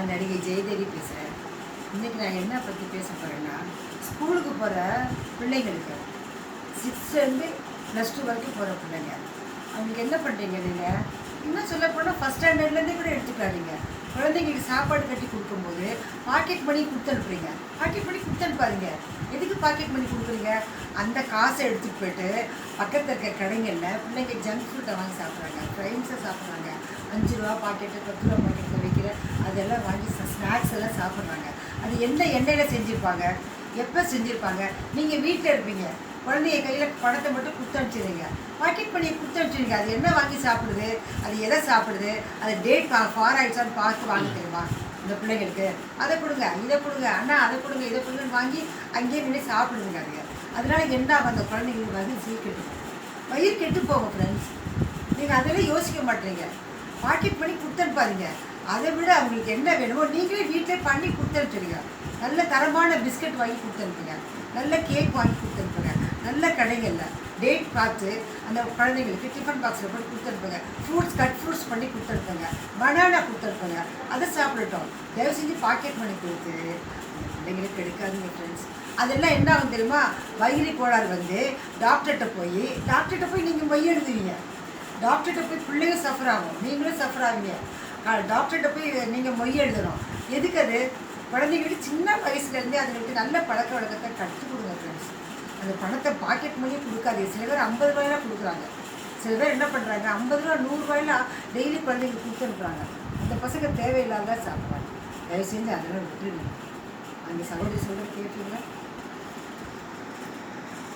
நான் நடிகை ஜெயதேவி பேசுகிறேன். இன்றைக்கி நான் என்ன பற்றி பேச போகிறேன்னா, ஸ்கூலுக்கு போகிற பிள்ளைங்களுக்கு 6லேருந்து +2 வரைக்கும் போகிற பிள்ளைங்க, அவங்களுக்கு என்ன பண்ணுறீங்க நீங்கள்? இன்னும் சொல்லப்போனால் ஃபஸ்ட் ஸ்டாண்டர்ட்லேருந்தே கூட எடுத்துக்காதீங்க. குழந்தைங்களுக்கு சாப்பாடு கட்டி கொடுக்கும்போது பாக்கெட் மணி கொடுத்து அனுப்புறீங்க. பாக்கெட் மணி கொடுத்து அனுப்பாதீங்க. எதுக்கு பாக்கெட் மணி கொடுக்குறீங்க? அந்த காசை எடுத்துகிட்டு போய்ட்டு பக்கத்தில் இருக்க கடைகளில் பிள்ளைங்க ஜங்க் ஃபுட்டை வாங்கி சாப்பிட்றாங்க, ஃப்ரைன்ஸை சாப்பிட்றாங்க, 5 ரூபா பாக்கெட்டு 10 ரூபா பாக்கெட்டில் வைக்கிற அதெல்லாம் வாங்கி ஸ்நாக்ஸ் எல்லாம் சாப்பிட்றாங்க. அது எந்த எண்ணெயில் செஞ்சுருப்பாங்க, எப்போ செஞ்சுருப்பாங்க? நீங்கள் வீட்டில் இருப்பீங்க, குழந்தைய கையில் பணத்தை மட்டும் கொடுத்து அனுப்பிச்சிடுங்க, பாக்கெட் பண்ணியை கொடுத்து அனுப்பிச்சிடுங்க. அது என்ன வாங்கி சாப்பிடுது, அது எதை சாப்பிடுது, அது டேட் ஃபார் ஆகிடுச்சான்னு பார்த்து வாங்க தெரியுமா இந்த பிள்ளைங்களுக்கு? அதை கொடுங்க, இதை கொடுங்க, அண்ணா அதை கொடுங்க, இதை கொடுங்கன்னு வாங்கி அங்கேயே நின்று சாப்பிடுதுங்க. அதனால என்ன ஆகும்? அந்த குழந்தைங்களுக்கு வயிறு கெட்டு வயிறு கெட்டு போகும் ஃப்ரெண்ட்ஸ். நீங்கள் அதெல்லாம் யோசிக்க மாட்டீங்க. பாக்கெட் பண்ணி கொடுத்து அனுப்பாதீங்க. அதை விட அவங்களுக்கு என்ன வேணுமோ நீங்களே வீட்டிலே பண்ணி கொடுத்து அனுப்பிச்சிடுங்க. நல்ல தரமான பிஸ்கட் வாங்கி கொடுத்து அனுப்புங்க, நல்ல கேக் வாங்கி கொடுத்து அனுப்புங்க, நல்ல கடைகளில் டேட் பார்த்து அந்த குழந்தைங்களுக்கு டிஃபன் பாக்ஸில் போட்டு கொடுத்து அனுப்புங்க. கட் ஃப்ரூட்ஸ் பண்ணி கொடுத்து அனுப்புங்க, பனானா கொடுத்து அனுப்புங்க, அதை சாப்பிடட்டும். தயவு செஞ்சு பாக்கெட் பண்ணி கொடுத்து பிள்ளைங்களுக்கு எடுக்காதீங்க ஃப்ரெண்ட்ஸ். அதெல்லாம் என்ன ஆகும் தெரியுமா? வயிறு கோளாறு வந்து டாக்டர்கிட்ட போய் நீங்கள் மைய எழுதுவீங்க. டாக்டர்கிட்ட போய் பிள்ளைங்க சஃபர் ஆகும், நீங்களும் சஃபர் ஆவீங்க. டாக்டர்கிட்ட போய் நீங்கள் மொய் எழுதணும். எதுக்கு? அது குழந்தைங்களுக்கு சின்ன வயசுலேருந்தே அதுங்களுக்கு நல்ல பழக்க வழக்கத்தை கற்றுக் கொடுங்க ஃப்ரெண்ட்ஸ். அந்த பணத்தை பாக்கெட் மணியே கொடுக்காதீங்க. சில பேர் 50 ரூபாயெல்லாம் கொடுக்குறாங்க. சில பேர் என்ன பண்ணுறாங்க, 50 ரூபா 100 ரூபாயெல்லாம் டெய்லி குழந்தைங்களுக்கு கொடுத்து அனுப்புகிறாங்க. அந்த பசங்க தேவையில்லாத சாப்பிட்றாங்க. தயவு செஞ்சு அதெல்லாம் விட்டுருங்க. அந்த சகோதரி சொல்ல கேட்பீங்களா?